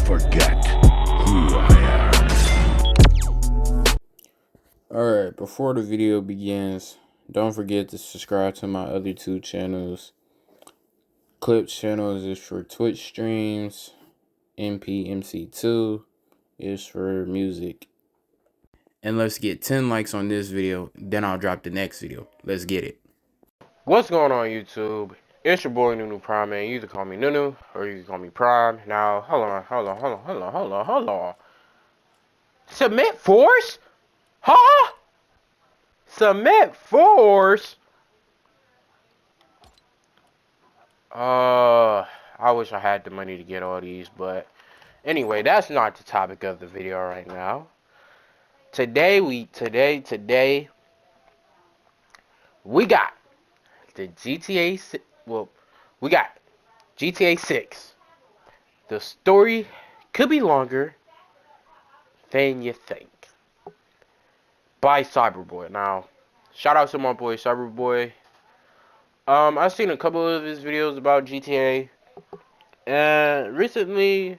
forget who I am. Alright, before the video begins, don't forget to subscribe to my other two channels. Clips channels is for Twitch streams. NPMC2 is for music. And let's get 10 likes on this video, then I'll drop the next video. Let's get it. What's going on, YouTube? It's your boy Nunu Prime, man. You can call me Nunu or you can call me Prime. Now, hold on. Submit Force? Huh? Submit Force? I wish I had the money to get all these, but anyway, that's not the topic of the video right now. Today we got the GTA. Well, we got GTA 6. The story could be longer than you think. By Cyberboy. Now, shout out to my boy Cyberboy. I've seen a couple of his videos about GTA, and recently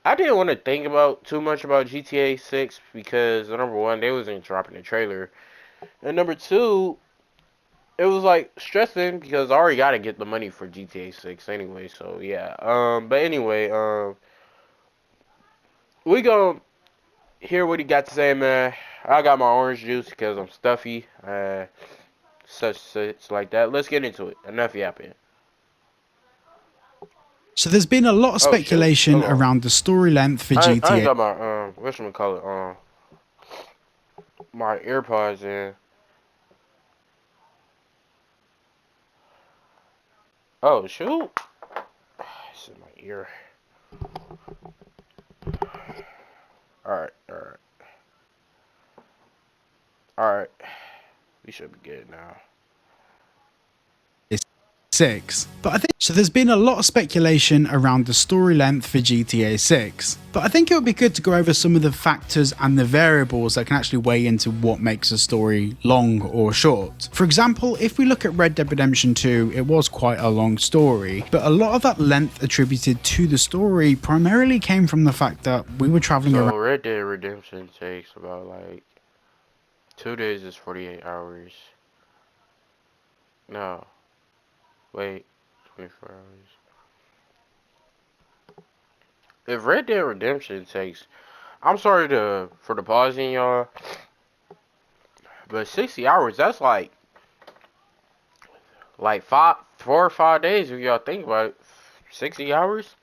I didn't want to think about too much about GTA 6 because number one, they wasn't dropping the trailer, and number two, it was like stressing because I already gotta get the money for GTA 6 anyway. So yeah. But anyway, we gonna hear what he got to say, man. I got my orange juice because I'm stuffy. Such like that. Let's get into it. Enough yapping. So there's been a lot of speculation around the story length for GTA. I ain't got my whatchamacallit, my AirPods in. Oh shoot! It's in my ear. Alright. We should be good now. 6. But I think so there's been a lot of speculation around the story length for GTA 6. But I think it would be good to go over some of the factors and the variables that can actually weigh into what makes a story long or short. For example, if we look at Red Dead Redemption 2, it was quite a long story, but a lot of that length attributed to the story primarily came from the fact that we were traveling around. Red Dead Redemption takes about like 2 days is 48 hours. No. Wait, 24 hours. If Red Dead Redemption takes, I'm sorry for the pausing, y'all, but 60 hours, that's like 4 or 5 days if y'all think about it. 60 hours?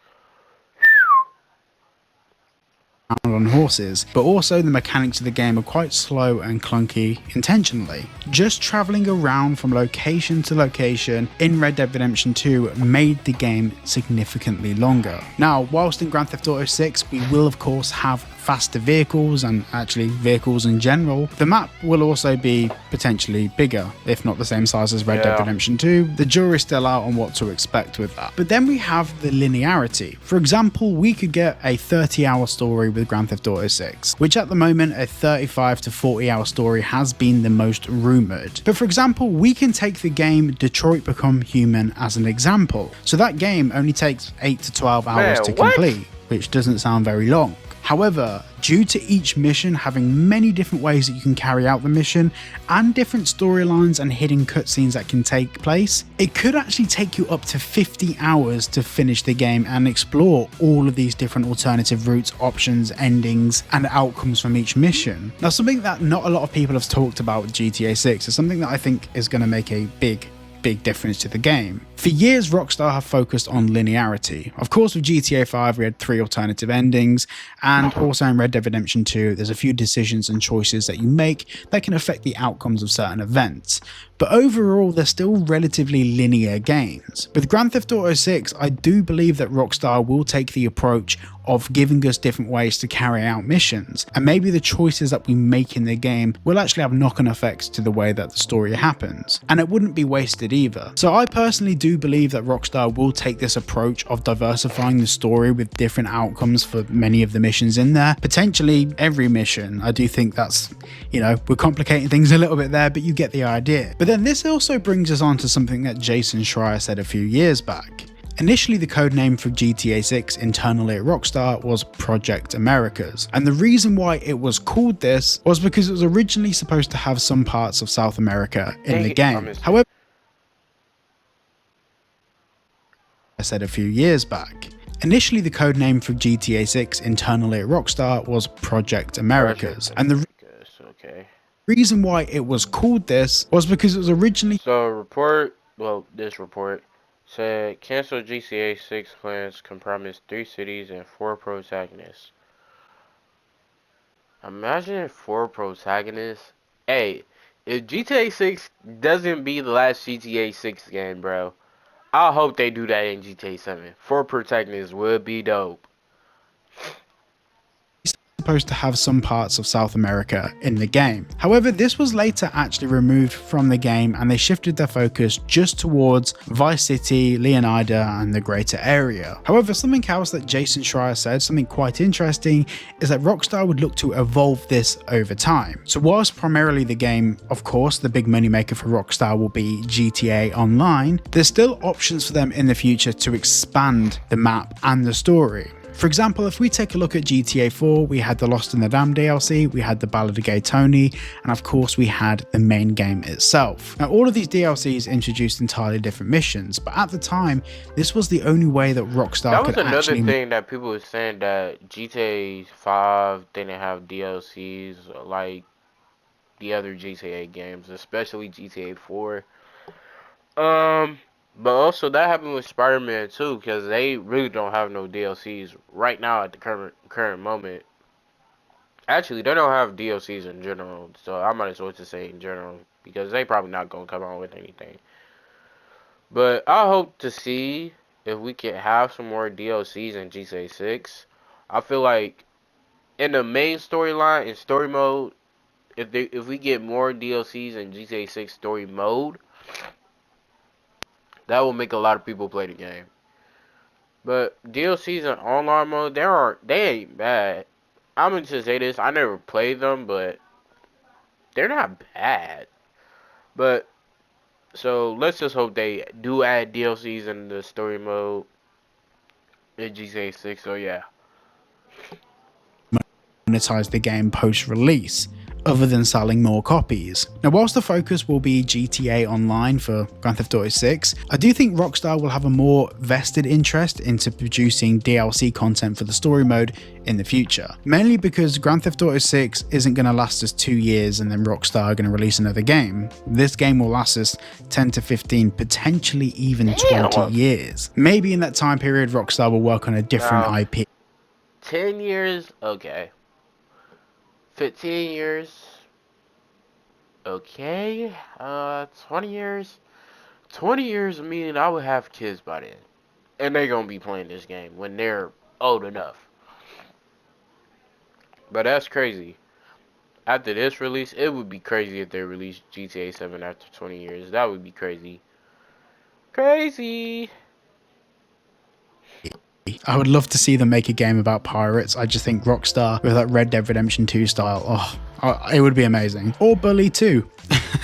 On horses, but also the mechanics of the game are quite slow and clunky intentionally. Just traveling around from location to location in Red Dead Redemption 2 made the game significantly longer. Now, whilst in Grand Theft Auto 6 we will of course have faster vehicles and actually vehicles in general, the map will also be potentially bigger, if not the same size as Red Dead Redemption 2. The jury's still out on what to expect with that. But then we have the linearity. For example, we could get a 30-hour story with Grand Theft Auto 6, which at the moment a 35 to 40-hour story has been the most rumored. But for example, we can take the game Detroit Become Human as an example. So that game only takes 8 to 12 hours to complete, which doesn't sound very long. However, due to each mission having many different ways that you can carry out the mission and different storylines and hidden cutscenes that can take place, it could actually take you up to 50 hours to finish the game and explore all of these different alternative routes, options, endings, and outcomes from each mission. Now, something that not a lot of people have talked about with GTA 6 is something that I think is going to make a big difference to the game. For years, Rockstar have focused on linearity. Of course, with GTA 5, we had 3 alternative endings, and also in Red Dead Redemption 2, there's a few decisions and choices that you make that can affect the outcomes of certain events. But overall, they're still relatively linear games. With Grand Theft Auto 6, I do believe that Rockstar will take the approach of giving us different ways to carry out missions, and maybe the choices that we make in the game will actually have knock-on effects to the way that the story happens, and it wouldn't be wasted either. So I personally do believe that Rockstar will take this approach of diversifying the story with different outcomes for many of the missions in there, potentially every mission. I do think that's, we're complicating things a little bit there, but you get the idea. But then this also brings us on to something that Jason Schreier said a few years back. Initially, the code name for GTA 6 internally at Rockstar was Project Americas, and the reason why it was called this was because it was originally supposed to have some parts of South America in the game. However, I said a few years back. Initially, the code name for GTA 6 internally at Rockstar was Project Americas, and the reason why it was called this was because it was originally... This report said cancel GTA 6 plans compromise 3 cities and 4 protagonists. Imagine 4 protagonists. Hey, if GTA 6 doesn't be the last GTA 6 game, bro, I hope they do that in GTA 7. 4 protagonists would be dope. Supposed to have some parts of South America in the game. However, this was later actually removed from the game and they shifted their focus just towards Vice City, Leonida and the greater area. However, something else that Jason Schreier said, something quite interesting, is that Rockstar would look to evolve this over time. So whilst primarily the game, of course, the big moneymaker for Rockstar will be GTA Online, there's still options for them in the future to expand the map and the story. For example, if we take a look at GTA 4, we had the Lost in the Dam DLC, we had the Ballad of Gay Tony, and of course we had the main game itself. Now all of these DLCs introduced entirely different missions, but at the time, this was the only way that Rockstar could actually... That was another thing that people were saying, that GTA 5 didn't have DLCs like the other GTA games, especially GTA 4. But also that happened with Spider-Man too, because they really don't have no DLCs right now at the current moment. Actually, they don't have DLCs in general, so I might as well just say in general, because they probably not gonna come out with anything. But I hope to see if we can have some more DLCs in GTA 6. I feel like in the main storyline, in story mode, if we get more DLCs in GTA 6 story mode, that will make a lot of people play the game. But DLCs in online mode, they ain't bad. I'm gonna just say this, I never played them, but they're not bad. But so let's just hope they do add DLCs in the story mode in GTA 6. So yeah. Monetize the game post-release, other than selling more copies. Now, whilst the focus will be GTA Online for Grand Theft Auto 6, I do think Rockstar will have a more vested interest into producing DLC content for the story mode in the future. Mainly because Grand Theft Auto 6 isn't going to last us 2 years and then Rockstar are going to release another game. This game will last us 10 to 15, potentially even 20 years. Maybe in that time period, Rockstar will work on a different IP. 10 years? Okay. 15 years, okay, 20 years, 20 years meaning I would have kids by then, and they're gonna be playing this game when they're old enough. But that's crazy. After this release, it would be crazy if they released GTA 7 after 20 years. That would be crazy. Crazy. I would love to see them make a game about pirates. I just think Rockstar with that Red Dead Redemption 2 style, it would be amazing. Or Bully 2.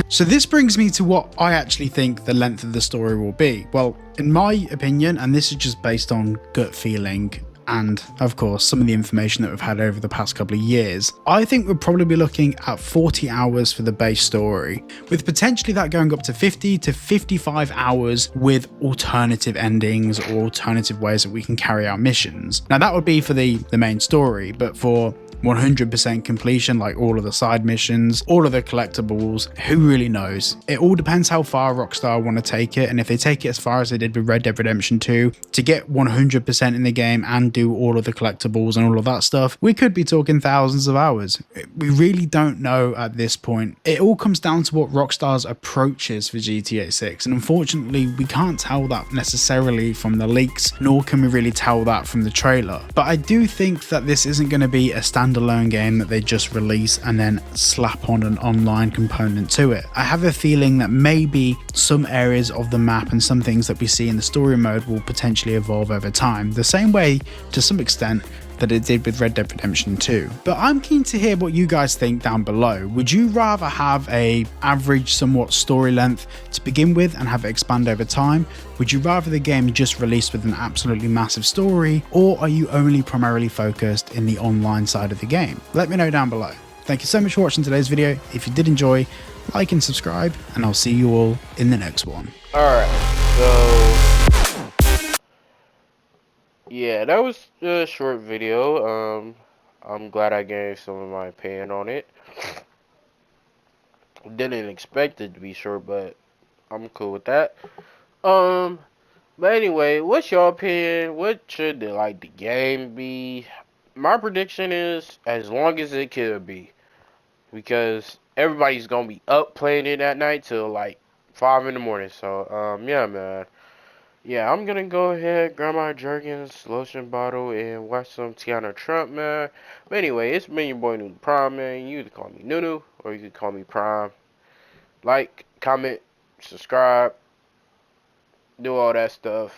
So this brings me to what I actually think the length of the story will be. Well, in my opinion, and this is just based on gut feeling and of course some of the information that we've had over the past couple of years, I think we'll probably be looking at 40 hours for the base story, with potentially that going up to 50 to 55 hours with alternative endings or alternative ways that we can carry out missions. Now that would be for the main story, but for 100% completion, like all of the side missions, all of the collectibles, who really knows? It all depends how far Rockstar want to take it, and if they take it as far as they did with Red Dead Redemption 2, to get 100% in the game and do all of the collectibles and all of that stuff, we could be talking thousands of hours. We really don't know at this point. It all comes down to what Rockstar's approach is for GTA 6, and unfortunately we can't tell that necessarily from the leaks, nor can we really tell that from the trailer. But I do think that this isn't going to be a standalone game that they just release and then slap on an online component to it. I have a feeling that maybe some areas of the map and some things that we see in the story mode will potentially evolve over time, the same way to some extent that it did with Red Dead Redemption 2. But I'm keen to hear what you guys think down below. Would you rather have a average, somewhat story length to begin with and have it expand over time? Would you rather the game just released with an absolutely massive story, or are you only primarily focused in the online side of the game? Let me know down below. Thank you so much for watching today's video. If you did enjoy, like and subscribe, and I'll see you all in the next one. Alright, so yeah, that was a short video. I'm glad I gave some of my opinion on it. Didn't expect it to be short, but I'm cool with that. But anyway, what's your opinion? What should the game be? My prediction is as long as it could be, because everybody's gonna be up playing it at night till like 5 in the morning. So yeah, man. Yeah, I'm gonna go ahead, grab my Jergens lotion bottle, and watch some Tiana Trump, man. But anyway, it's been your boy Nunu Prime, man. You can call me Nunu, or you can call me Prime. Like, comment, subscribe, do all that stuff,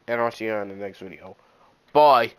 and I'll see you in the next video. Bye.